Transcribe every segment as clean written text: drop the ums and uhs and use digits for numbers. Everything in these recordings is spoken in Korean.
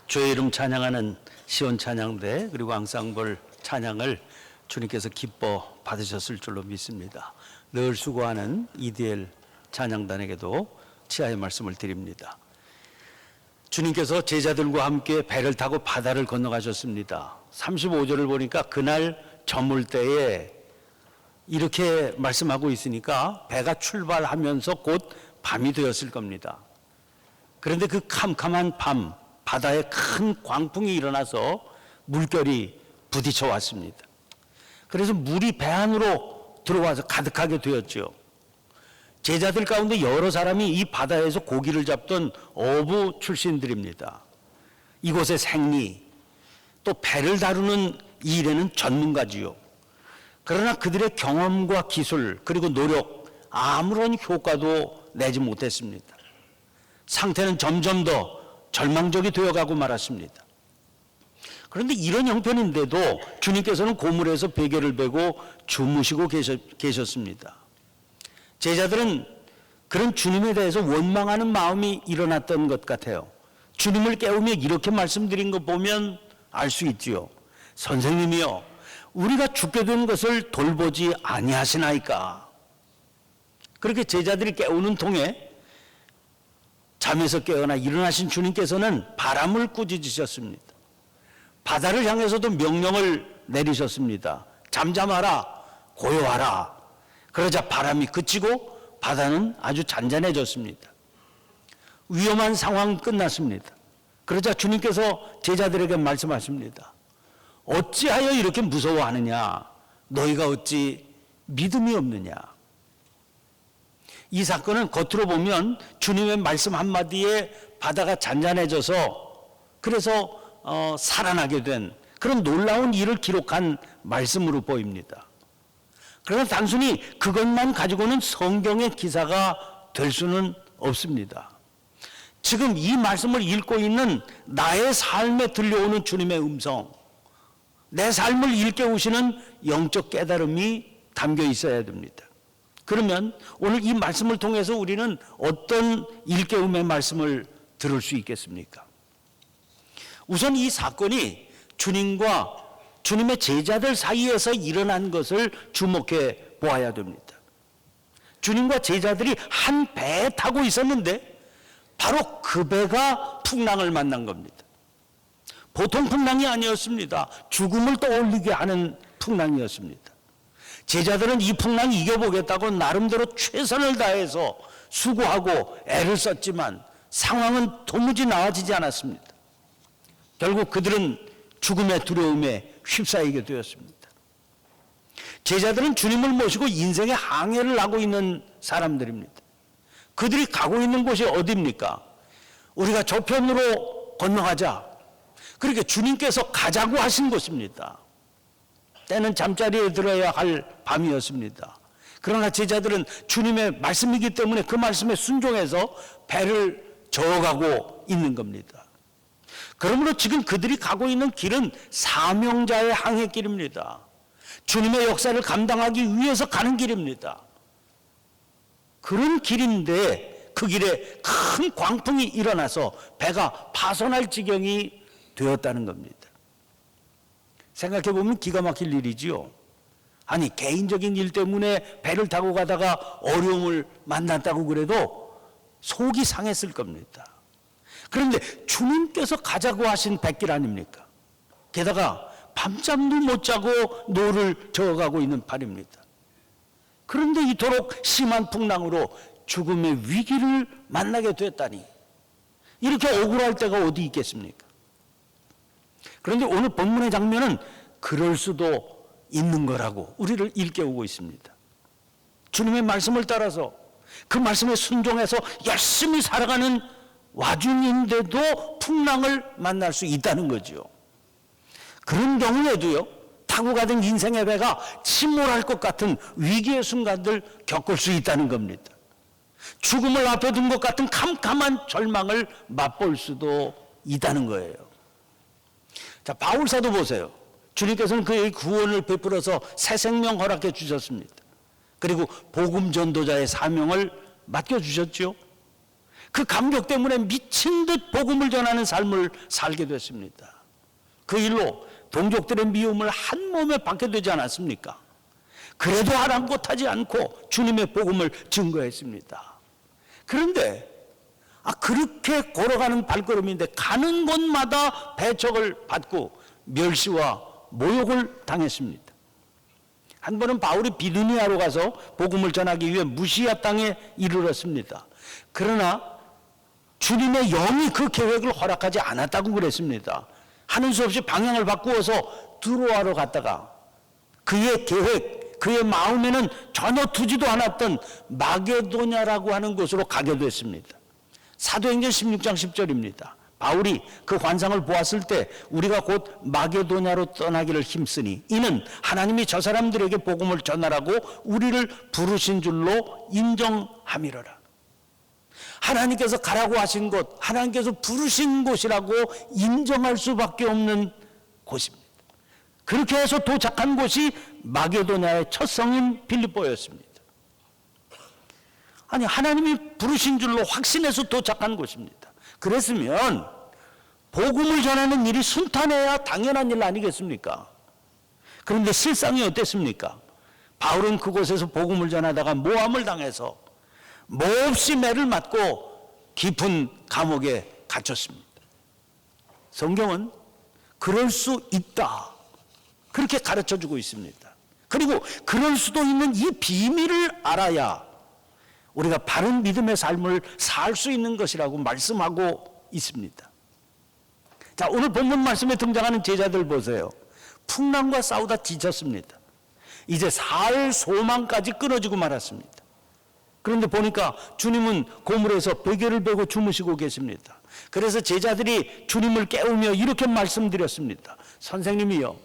주의 이름 찬양하는 시온 찬양대 그리고 앙상블 찬양을 주님께서 기뻐 받으셨을 줄로 믿습니다. 늘 수고하는 EDL 찬양단에게도 치하의 말씀을 드립니다. 주님께서 제자들과 함께 배를 타고 바다를 건너가셨습니다. 35절을 보니까 그날 저물 때에 이렇게 말씀하고 있으니까 배가 출발하면서 곧 밤이 되었을 겁니다. 그런데 그 캄캄한 밤 바다에 큰 광풍이 일어나서 물결이 부딪혀 왔습니다. 그래서 물이 배 안으로 들어와서 가득하게 되었죠. 제자들 가운데 여러 사람이 이 바다에서 고기를 잡던 어부 출신들입니다. 이곳의 생리, 또 배를 다루는 일에는 전문가지요. 그러나 그들의 경험과 기술 그리고 노력 아무런 효과도 내지 못했습니다. 상태는 점점 더 절망적이 되어가고 말았습니다. 그런데 이런 형편인데도 주님께서는 고물에서 베개를 베고 주무시고 계셨습니다. 제자들은 그런 주님에 대해서 원망하는 마음이 일어났던 것 같아요. 주님을 깨우며 이렇게 말씀드린 거 보면 알 수 있지요. 선생님이요, 우리가 죽게 된 것을 돌보지 아니하시나이까. 그렇게 제자들이 깨우는 통에 잠에서 깨어나 일어나신 주님께서는 바람을 꾸짖으셨습니다. 바다를 향해서도 명령을 내리셨습니다. 잠잠하라, 고요하라. 그러자 바람이 그치고 바다는 아주 잔잔해졌습니다. 위험한 상황 끝났습니다. 그러자 주님께서 제자들에게 말씀하십니다. 어찌하여 이렇게 무서워하느냐? 너희가 어찌 믿음이 없느냐? 이 사건은 겉으로 보면 주님의 말씀 한마디에 바다가 잔잔해져서 그래서 살아나게 된 그런 놀라운 일을 기록한 말씀으로 보입니다. 그러나 단순히 그것만 가지고는 성경의 기사가 될 수는 없습니다. 지금 이 말씀을 읽고 있는 나의 삶에 들려오는 주님의 음성, 내 삶을 일깨우시는 영적 깨달음이 담겨 있어야 됩니다. 그러면 오늘 이 말씀을 통해서 우리는 어떤 일깨움의 말씀을 들을 수 있겠습니까? 우선 이 사건이 주님과 주님의 제자들 사이에서 일어난 것을 주목해 보아야 됩니다. 주님과 제자들이 한 배에 타고 있었는데 바로 그 배가 풍랑을 만난 겁니다. 보통 풍랑이 아니었습니다. 죽음을 떠올리게 하는 풍랑이었습니다. 제자들은 이 풍랑 이겨보겠다고 나름대로 최선을 다해서 수고하고 애를 썼지만 상황은 도무지 나아지지 않았습니다. 결국 그들은 죽음의 두려움에 휩싸이게 되었습니다. 제자들은 주님을 모시고 인생의 항해를 하고 있는 사람들입니다. 그들이 가고 있는 곳이 어디입니까? 우리가 저편으로 건너가자. 그렇게 주님께서 가자고 하신 곳입니다. 때는 잠자리에 들어야 할 밤이었습니다. 그러나 제자들은 주님의 말씀이기 때문에 그 말씀에 순종해서 배를 저어가고 있는 겁니다. 그러므로 지금 그들이 가고 있는 길은 사명자의 항해길입니다. 주님의 역사를 감당하기 위해서 가는 길입니다. 그런 길인데 그 길에 큰 광풍이 일어나서 배가 파손할 지경이 되었다는 겁니다. 생각해보면 기가 막힐 일이지요. 아니, 개인적인 일 때문에 배를 타고 가다가 어려움을 만났다고 그래도 속이 상했을 겁니다. 그런데 주님께서 가자고 하신 백길 아닙니까? 게다가 밤잠도 못 자고 노를 저어가고 있는 밤입니다. 그런데 이토록 심한 풍랑으로 죽음의 위기를 만나게 됐다니, 이렇게 억울할 때가 어디 있겠습니까? 그런데 오늘 본문의 장면은 그럴 수도 있는 거라고 우리를 일깨우고 있습니다. 주님의 말씀을 따라서 그 말씀에 순종해서 열심히 살아가는 와중인데도 풍랑을 만날 수 있다는 거죠. 그런 경우에도요, 타고 가던 인생의 배가 침몰할 것 같은 위기의 순간들 겪을 수 있다는 겁니다. 죽음을 앞에 둔 것 같은 캄캄한 절망을 맛볼 수도 있다는 거예요. 자, 바울사도 보세요. 주님께서는 그의 구원을 베풀어서 새 생명 허락해 주셨습니다. 그리고 복음 전도자의 사명을 맡겨주셨죠. 그 감격 때문에 미친 듯 복음을 전하는 삶을 살게 됐습니다. 그 일로 동족들의 미움을 한 몸에 받게 되지 않았습니까? 그래도 아랑곳하지 않고 주님의 복음을 증거했습니다. 그런데 그렇게 걸어가는 발걸음인데 가는 곳마다 배척을 받고 멸시와 모욕을 당했습니다. 한 번은 바울이 비두니아로 가서 복음을 전하기 위해 무시아 땅에 이르렀습니다. 그러나 주님의 영이 그 계획을 허락하지 않았다고 그랬습니다. 하는 수 없이 방향을 바꾸어서 드로아로 갔다가 그의 계획, 그의 마음에는 전혀 두지도 않았던 마게도냐라고 하는 곳으로 가게 됐습니다. 사도행전 16장 10절입니다. 바울이 그 환상을 보았을 때 우리가 곧 마게도냐로 떠나기를 힘쓰니 이는 하나님이 저 사람들에게 복음을 전하라고 우리를 부르신 줄로 인정함이로라. 하나님께서 가라고 하신 곳, 하나님께서 부르신 곳이라고 인정할 수밖에 없는 곳입니다. 그렇게 해서 도착한 곳이 마게도냐의 첫 성인 빌립보였습니다. 아니, 하나님이 부르신 줄로 확신해서 도착한 곳입니다. 그랬으면 복음을 전하는 일이 순탄해야 당연한 일 아니겠습니까? 그런데 실상이 어땠습니까? 바울은 그곳에서 복음을 전하다가 모함을 당해서 몹시 매를 맞고 깊은 감옥에 갇혔습니다. 성경은 그럴 수 있다, 그렇게 가르쳐주고 있습니다. 그리고 그럴 수도 있는 이 비밀을 알아야 우리가 바른 믿음의 삶을 살 수 있는 것이라고 말씀하고 있습니다. 자, 오늘 본문 말씀에 등장하는 제자들 보세요. 풍랑과 싸우다 지쳤습니다. 이제 살 소망까지 끊어지고 말았습니다. 그런데 보니까 주님은 고물에서 베개를 베고 주무시고 계십니다. 그래서 제자들이 주님을 깨우며 이렇게 말씀드렸습니다. 선생님이여,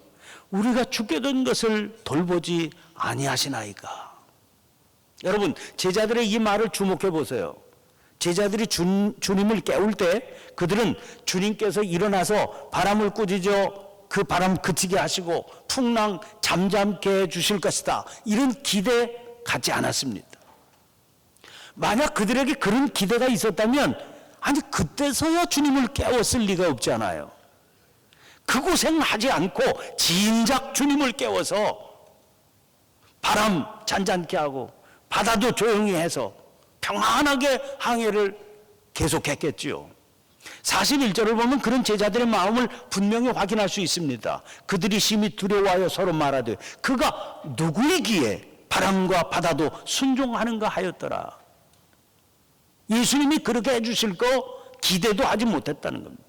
우리가 죽게 된 것을 돌보지 아니하시나이까. 여러분, 제자들의 이 말을 주목해 보세요. 제자들이 주님을 깨울 때 그들은 주님께서 일어나서 바람을 꾸짖어 그 바람 그치게 하시고 풍랑 잠잠케 해 주실 것이다, 이런 기대 갖지 않았습니다. 만약 그들에게 그런 기대가 있었다면 아니 그때서야 주님을 깨웠을 리가 없잖아요. 그 고생하지 않고 진작 주님을 깨워서 바람 잔잔케 하고 바다도 조용히 해서 평안하게 항해를 계속했겠지요. 41절을 보면 그런 제자들의 마음을 분명히 확인할 수 있습니다. 그들이 심히 두려워하여 서로 말하되 그가 누구이기에 바람과 바다도 순종하는가 하였더라. 예수님이 그렇게 해주실 거 기대도 하지 못했다는 겁니다.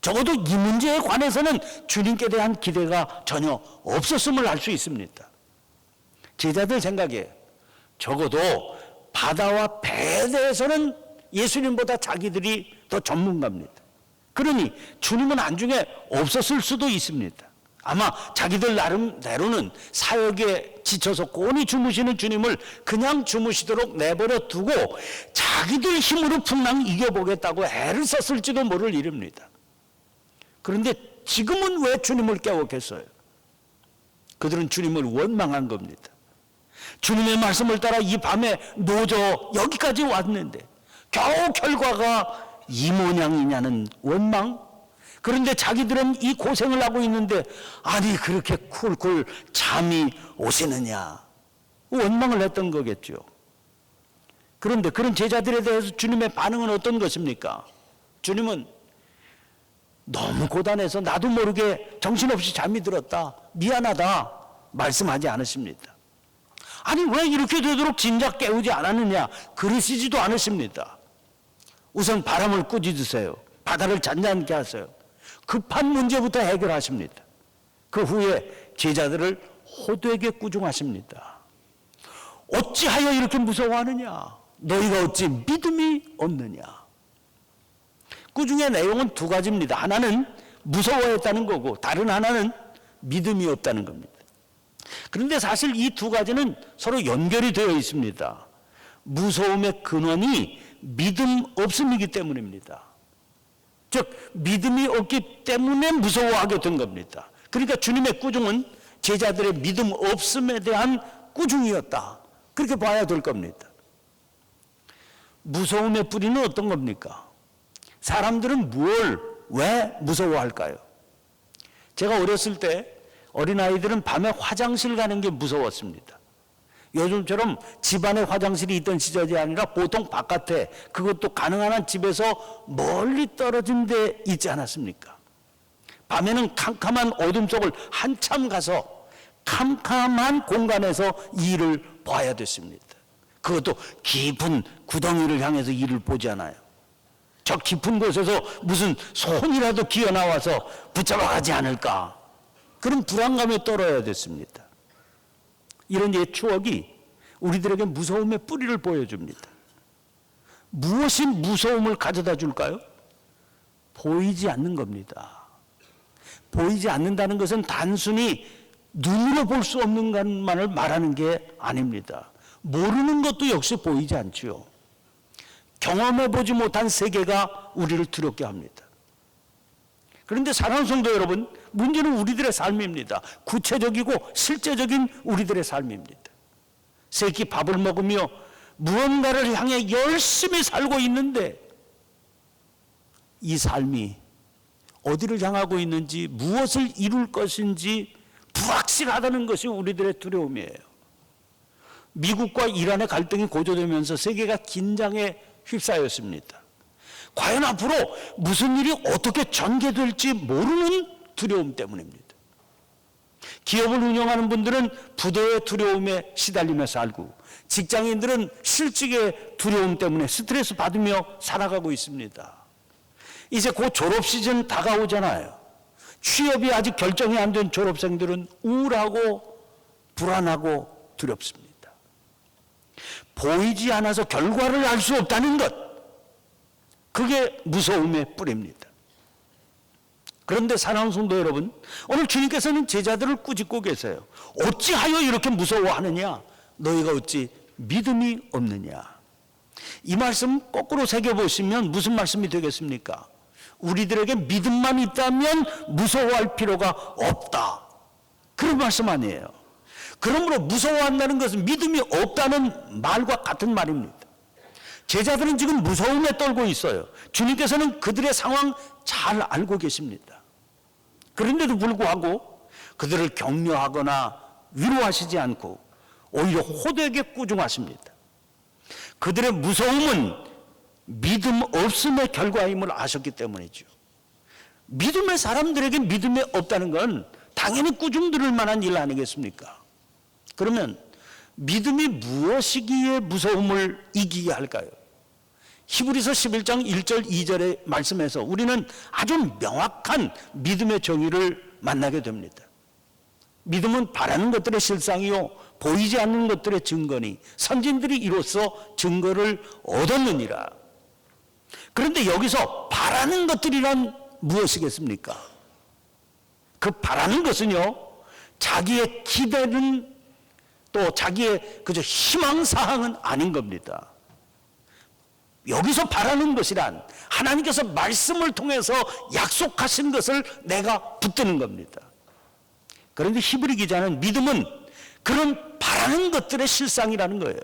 적어도 이 문제에 관해서는 주님께 대한 기대가 전혀 없었음을 알 수 있습니다. 제자들 생각에 적어도 바다와 배에 대해서는 예수님보다 자기들이 더 전문가입니다. 그러니 주님은 안중에 없었을 수도 있습니다. 아마 자기들 나름대로는 사역에 지쳐서 곤히 주무시는 주님을 그냥 주무시도록 내버려 두고 자기들 힘으로 풍랑 이겨보겠다고 애를 썼을지도 모를 일입니다. 그런데 지금은 왜 주님을 깨웠겠어요? 그들은 주님을 원망한 겁니다. 주님의 말씀을 따라 이 밤에 노저 여기까지 왔는데 겨우 결과가 이 모양이냐는 원망? 그런데 자기들은 이 고생을 하고 있는데 아니 그렇게 쿨쿨 잠이 오시느냐, 원망을 했던 거겠죠. 그런데 그런 제자들에 대해서 주님의 반응은 어떤 것입니까? 주님은 너무 고단해서 나도 모르게 정신없이 잠이 들었다, 미안하다 말씀하지 않으십니다. 아니 왜 이렇게 되도록 진작 깨우지 않았느냐 그러시지도 않으십니다. 우선 바람을 꾸짖으세요. 바다를 잔잔케 하세요. 급한 문제부터 해결하십니다. 그 후에 제자들을 호되게 꾸중하십니다. 어찌하여 이렇게 무서워하느냐? 너희가 어찌 믿음이 없느냐? 꾸중의 내용은 두 가지입니다. 하나는 무서워했다는 거고 다른 하나는 믿음이 없다는 겁니다. 그런데 사실 이 두 가지는 서로 연결이 되어 있습니다. 무서움의 근원이 믿음 없음이기 때문입니다. 즉 믿음이 없기 때문에 무서워하게 된 겁니다. 그러니까 주님의 꾸중은 제자들의 믿음 없음에 대한 꾸중이었다, 그렇게 봐야 될 겁니다. 무서움의 뿌리는 어떤 겁니까? 사람들은 왜 무서워할까요? 제가 어렸을 때 어린아이들은 밤에 화장실 가는 게 무서웠습니다. 요즘처럼 집안에 화장실이 있던 시절이 아니라 보통 바깥에, 그것도 가능한 한 집에서 멀리 떨어진 데 있지 않았습니까? 밤에는 캄캄한 어둠 속을 한참 가서 캄캄한 공간에서 일을 봐야 됐습니다. 그것도 깊은 구덩이를 향해서 일을 보지 않아요. 저 깊은 곳에서 무슨 손이라도 기어나와서 붙잡아가지 않을까, 그런 불안감에 떨어야 됐습니다. 이런 옛 추억이 우리들에게 무서움의 뿌리를 보여줍니다. 무엇이 무서움을 가져다 줄까요? 보이지 않는 겁니다. 보이지 않는다는 것은 단순히 눈으로 볼 수 없는 것만을 말하는 게 아닙니다. 모르는 것도 역시 보이지 않지요. 경험해보지 못한 세계가 우리를 두렵게 합니다. 그런데 사랑하는 성도 여러분, 문제는 우리들의 삶입니다. 구체적이고 실제적인 우리들의 삶입니다. 세끼 밥을 먹으며 무언가를 향해 열심히 살고 있는데 이 삶이 어디를 향하고 있는지, 무엇을 이룰 것인지 불확실하다는 것이 우리들의 두려움이에요. 미국과 이란의 갈등이 고조되면서 세계가 긴장에 휩싸였습니다. 과연 앞으로 무슨 일이 어떻게 전개될지 모르는 두려움 때문입니다. 기업을 운영하는 분들은 부도의 두려움에 시달리며 살고, 직장인들은 실직의 두려움 때문에 스트레스 받으며 살아가고 있습니다. 이제 곧 졸업 시즌 다가오잖아요. 취업이 아직 결정이 안 된 졸업생들은 우울하고 불안하고 두렵습니다. 보이지 않아서 결과를 알 수 없다는 것, 그게 무서움의 뿌리입니다. 그런데 사랑하는 성도 여러분, 오늘 주님께서는 제자들을 꾸짖고 계세요. 어찌하여 이렇게 무서워하느냐? 너희가 어찌 믿음이 없느냐? 이 말씀 거꾸로 새겨보시면 무슨 말씀이 되겠습니까? 우리들에게 믿음만 있다면 무서워할 필요가 없다, 그런 말씀 아니에요. 그러므로 무서워한다는 것은 믿음이 없다는 말과 같은 말입니다. 제자들은 지금 무서움에 떨고 있어요. 주님께서는 그들의 상황 잘 알고 계십니다. 그런데도 불구하고 그들을 격려하거나 위로하시지 않고 오히려 호되게 꾸중하십니다. 그들의 무서움은 믿음 없음의 결과임을 아셨기 때문이죠. 믿음의 사람들에게 믿음이 없다는 건 당연히 꾸중 들을 만한 일 아니겠습니까? 그러면 믿음이 무엇이기에 무서움을 이기게 할까요? 히브리서 11장 1절 2절의 말씀에서 우리는 아주 명확한 믿음의 정의를 만나게 됩니다. 믿음은 바라는 것들의 실상이요 보이지 않는 것들의 증거니 선진들이 이로써 증거를 얻었느니라. 그런데 여기서 바라는 것들이란 무엇이겠습니까? 그 바라는 것은요, 자기의 기대는 또 자기의 그저 희망사항은 아닌 겁니다. 여기서 바라는 것이란 하나님께서 말씀을 통해서 약속하신 것을 내가 붙드는 겁니다. 그런데 히브리 기자는 믿음은 그런 바라는 것들의 실상이라는 거예요.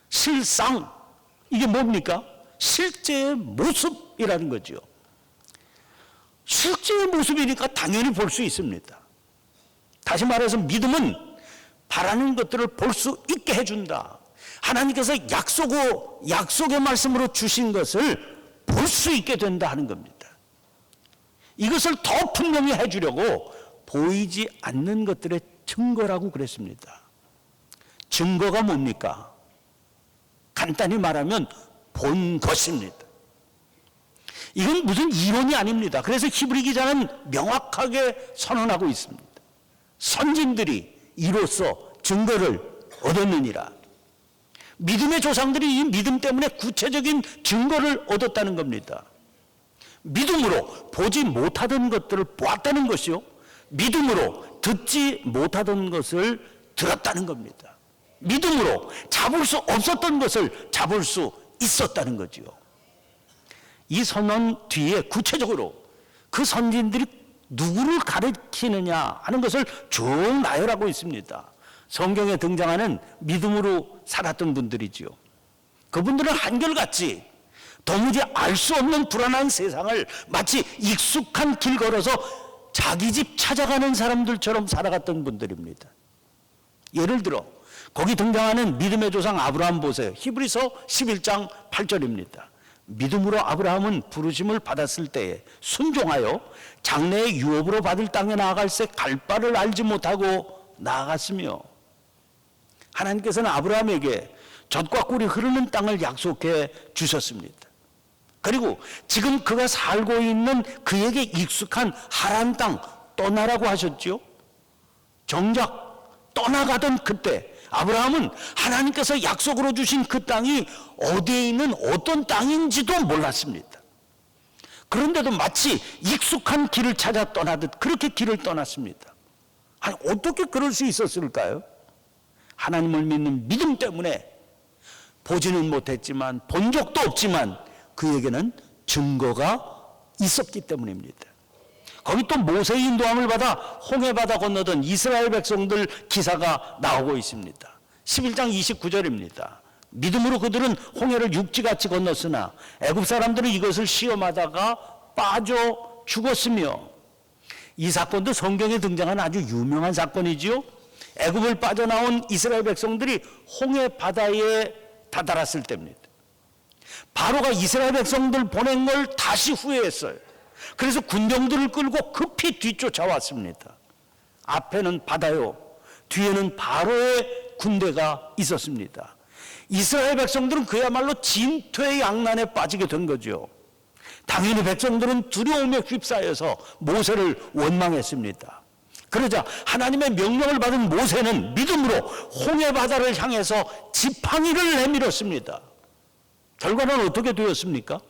실상, 이게 뭡니까? 실제의 모습이라는 거죠. 실제의 모습이니까 당연히 볼 수 있습니다. 다시 말해서 믿음은 바라는 것들을 볼 수 있게 해준다. 하나님께서 약속의 말씀으로 주신 것을 볼 수 있게 된다 하는 겁니다. 이것을 더 분명히 해주려고 보이지 않는 것들의 증거라고 그랬습니다. 증거가 뭡니까? 간단히 말하면 본 것입니다. 이건 무슨 이론이 아닙니다. 그래서 히브리 기자는 명확하게 선언하고 있습니다. 선진들이 이로써 증거를 얻었느니라. 믿음의 조상들이 이 믿음 때문에 구체적인 증거를 얻었다는 겁니다. 믿음으로 보지 못하던 것들을 보았다는 것이요, 믿음으로 듣지 못하던 것을 들었다는 겁니다. 믿음으로 잡을 수 없었던 것을 잡을 수 있었다는 거지요. 이 선언 뒤에 구체적으로 그 선진들이 누구를 가리키느냐 하는 것을 쭉 나열하고 있습니다. 성경에 등장하는 믿음으로 살았던 분들이지요. 그분들은 한결같이 도무지 알 수 없는 불안한 세상을 마치 익숙한 길 걸어서 자기 집 찾아가는 사람들처럼 살아갔던 분들입니다. 예를 들어 거기 등장하는 믿음의 조상 아브라함 보세요. 히브리서 11장 8절입니다. 믿음으로 아브라함은 부르심을 받았을 때에 순종하여 장래의 유업으로 받을 땅에 나아갈새 갈 바를 알지 못하고 나아갔으며, 하나님께서는 아브라함에게 젖과 꿀이 흐르는 땅을 약속해 주셨습니다. 그리고 지금 그가 살고 있는 그에게 익숙한 하란 땅 떠나라고 하셨죠. 정작 떠나가던 그때 아브라함은 하나님께서 약속으로 주신 그 땅이 어디에 있는 어떤 땅인지도 몰랐습니다. 그런데도 마치 익숙한 길을 찾아 떠나듯 그렇게 길을 떠났습니다. 아니, 어떻게 그럴 수 있었을까요? 하나님을 믿는 믿음 때문에 보지는 못했지만, 본 적도 없지만 그에게는 증거가 있었기 때문입니다. 거기 또 모세의 인도함을 받아 홍해바다 건너던 이스라엘 백성들 기사가 나오고 있습니다. 11장 29절입니다. 믿음으로 그들은 홍해를 육지같이 건넜으나 애굽 사람들은 이것을 시험하다가 빠져 죽었으며, 이 사건도 성경에 등장한 아주 유명한 사건이지요. 애굽을 빠져나온 이스라엘 백성들이 홍해 바다에 다다랐을 때입니다. 바로가 이스라엘 백성들 보낸 걸 다시 후회했어요. 그래서 군병들을 끌고 급히 뒤쫓아왔습니다. 앞에는 바다요, 뒤에는 바로의 군대가 있었습니다. 이스라엘 백성들은 그야말로 진퇴양난에 빠지게 된 거죠. 당연히 백성들은 두려움에 휩싸여서 모세를 원망했습니다. 그러자 하나님의 명령을 받은 모세는 믿음으로 홍해 바다를 향해서 지팡이를 내밀었습니다. 결과는 어떻게 되었습니까?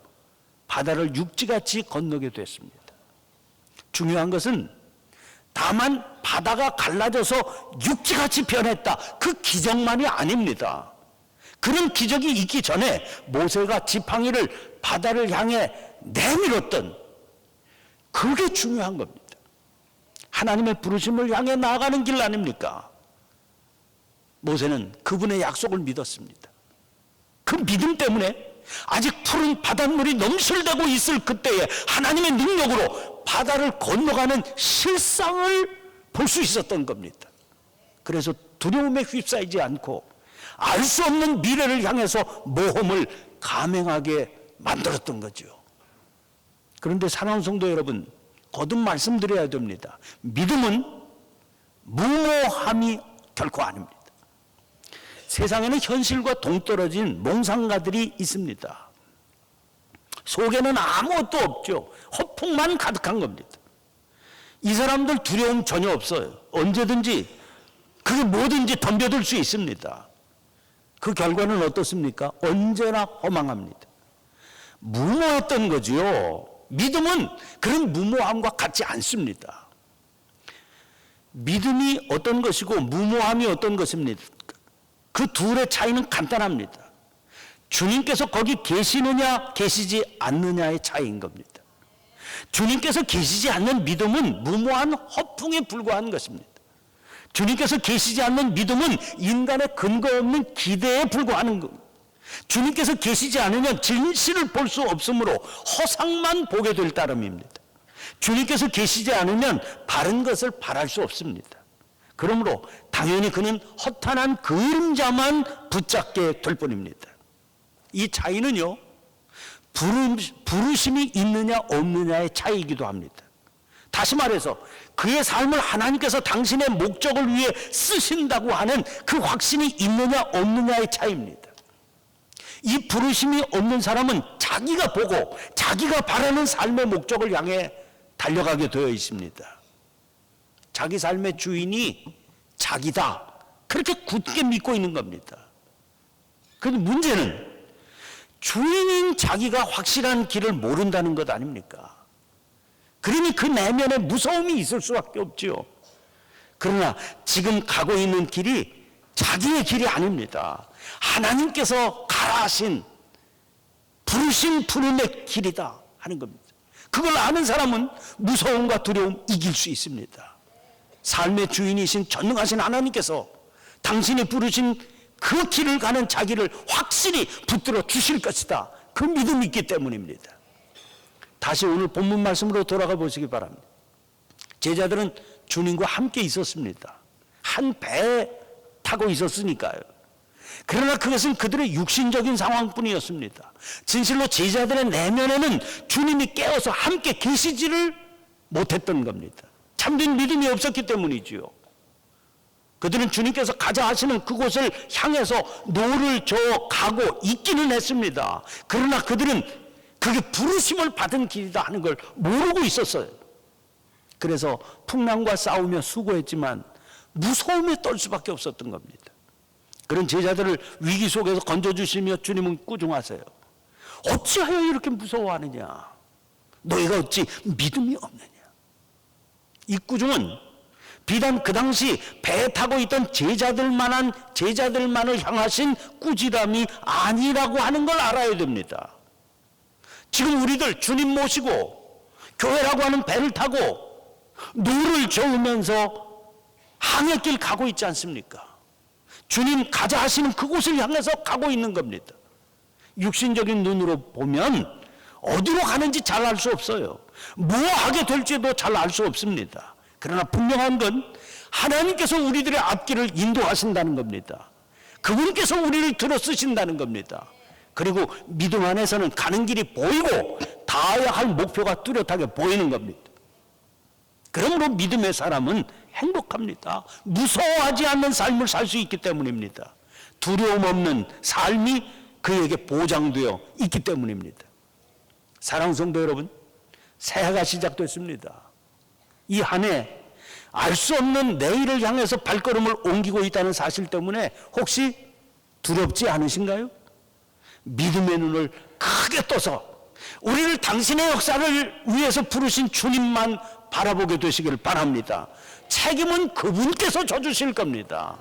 바다를 육지같이 건너게 됐습니다. 중요한 것은 다만 바다가 갈라져서 육지같이 변했다, 그 기적만이 아닙니다. 그런 기적이 있기 전에 모세가 지팡이를 바다를 향해 내밀었던, 그게 중요한 겁니다. 하나님의 부르심을 향해 나아가는 길 아닙니까? 모세는 그분의 약속을 믿었습니다. 그 믿음 때문에 아직 푸른 바닷물이 넘실대고 있을 그때에 하나님의 능력으로 바다를 건너가는 실상을 볼 수 있었던 겁니다. 그래서 두려움에 휩싸이지 않고 알 수 없는 미래를 향해서 모험을 감행하게 만들었던 거죠. 그런데 사랑하는 성도 여러분, 거듭 말씀드려야 됩니다. 믿음은 무모함이 결코 아닙니다. 세상에는 현실과 동떨어진 몽상가들이 있습니다. 속에는 아무것도 없죠. 허풍만 가득한 겁니다. 이 사람들 두려움 전혀 없어요. 언제든지 그게 뭐든지 덤벼들 수 있습니다. 그 결과는 어떻습니까? 언제나 허망합니다. 무모했던 거지요. 믿음은 그런 무모함과 같지 않습니다. 믿음이 어떤 것이고 무모함이 어떤 것입니까? 그 둘의 차이는 간단합니다. 주님께서 거기 계시느냐 계시지 않느냐의 차이인 겁니다. 주님께서 계시지 않는 믿음은 무모한 허풍에 불과한 것입니다. 주님께서 계시지 않는 믿음은 인간의 근거 없는 기대에 불과하는 겁니다. 주님께서 계시지 않으면 진실을 볼 수 없으므로 허상만 보게 될 따름입니다. 주님께서 계시지 않으면 바른 것을 바랄 수 없습니다. 그러므로 당연히 그는 허탄한 그림자만 붙잡게 될 뿐입니다. 이 차이는요, 부르심이 있느냐 없느냐의 차이이기도 합니다. 다시 말해서 그의 삶을 하나님께서 당신의 목적을 위해 쓰신다고 하는 그 확신이 있느냐 없느냐의 차이입니다. 이 부르심이 없는 사람은 자기가 보고 자기가 바라는 삶의 목적을 향해 달려가게 되어 있습니다. 자기 삶의 주인이 자기다, 그렇게 굳게 믿고 있는 겁니다. 그런데 문제는 주인인 자기가 확실한 길을 모른다는 것 아닙니까? 그러니 그 내면에 무서움이 있을 수밖에 없지요. 그러나 지금 가고 있는 길이 자기의 길이 아닙니다. 하나님께서 가라 하신 부르신 푸른의 길이다 하는 겁니다. 그걸 아는 사람은 무서움과 두려움 이길 수 있습니다. 삶의 주인이신 전능하신 하나님께서 당신이 부르신 그 길을 가는 자기를 확 확실히 붙들어 주실 것이다. 그 믿음이 있기 때문입니다. 다시 오늘 본문 말씀으로 돌아가 보시기 바랍니다. 제자들은 주님과 함께 있었습니다. 한 배에 타고 있었으니까요. 그러나 그것은 그들의 육신적인 상황뿐이었습니다. 진실로 제자들의 내면에는 주님이 깨어서 함께 계시지를 못했던 겁니다. 참된 믿음이 없었기 때문이지요. 그들은 주님께서 가자 하시는 그곳을 향해서 노를 저어 가고 있기는 했습니다. 그러나 그들은 그게 부르심을 받은 길이다 하는 걸 모르고 있었어요. 그래서 풍랑과 싸우며 수고했지만 무서움에 떨 수밖에 없었던 겁니다. 그런 제자들을 위기 속에서 건져주시며 주님은 꾸중하세요. 어찌하여 이렇게 무서워하느냐? 너희가 어찌 믿음이 없느냐? 이 꾸중은 비단 그 당시 배에 타고 있던 제자들만을 향하신 꾸지람이 아니라고 하는 걸 알아야 됩니다. 지금 우리들 주님 모시고 교회라고 하는 배를 타고 노를 저으면서 항해길 가고 있지 않습니까? 주님 가자 하시는 그곳을 향해서 가고 있는 겁니다. 육신적인 눈으로 보면 어디로 가는지 잘 알 수 없어요. 뭐 하게 될지도 잘 알 수 없습니다. 그러나 분명한 건 하나님께서 우리들의 앞길을 인도하신다는 겁니다. 그분께서 우리를 들어 쓰신다는 겁니다. 그리고 믿음 안에서는 가는 길이 보이고 닿아야 할 목표가 뚜렷하게 보이는 겁니다. 그러므로 믿음의 사람은 행복합니다. 무서워하지 않는 삶을 살 수 있기 때문입니다. 두려움 없는 삶이 그에게 보장되어 있기 때문입니다. 사랑하는 성도 여러분, 새해가 시작됐습니다. 이 한 해 알 수 없는 내일을 향해서 발걸음을 옮기고 있다는 사실 때문에 혹시 두렵지 않으신가요? 믿음의 눈을 크게 떠서 우리를 당신의 역사를 위해서 부르신 주님만 바라보게 되시기를 바랍니다. 책임은 그분께서 져주실 겁니다.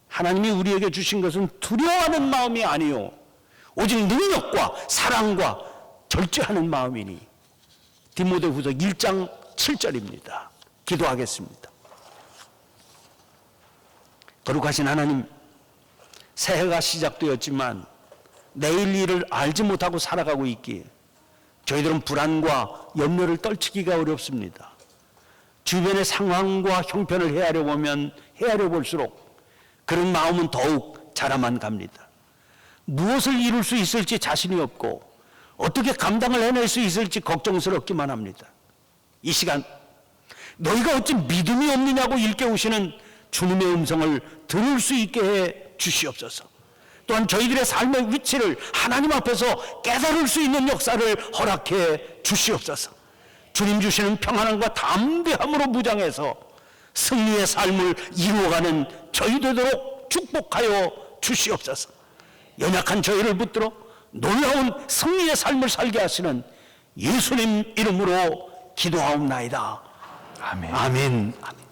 하나님이 우리에게 주신 것은 두려워하는 마음이 아니요 오직 능력과 사랑과 절제하는 마음이니. 디모데후서 1장 7절입니다. 기도하겠습니다. 거룩하신 하나님, 새해가 시작되었지만 내일 일을 알지 못하고 살아가고 있기에 저희들은 불안과 염려를 떨치기가 어렵습니다. 주변의 상황과 형편을 헤아려 볼수록 그런 마음은 더욱 자라만 갑니다. 무엇을 이룰 수 있을지 자신이 없고 어떻게 감당을 해낼 수 있을지 걱정스럽기만 합니다. 이 시간 너희가 어찌 믿음이 없느냐고 일깨우시는 주님의 음성을 들을 수 있게 해 주시옵소서. 또한 저희들의 삶의 위치를 하나님 앞에서 깨달을 수 있는 역사를 허락해 주시옵소서. 주님 주시는 평안함과 담대함으로 무장해서 승리의 삶을 이루어가는 저희 되도록 축복하여 주시옵소서. 연약한 저희를 붙들어 놀라운 승리의 삶을 살게 하시는 예수님 이름으로 기도하옵나이다. 아멘. 아멘. 아멘.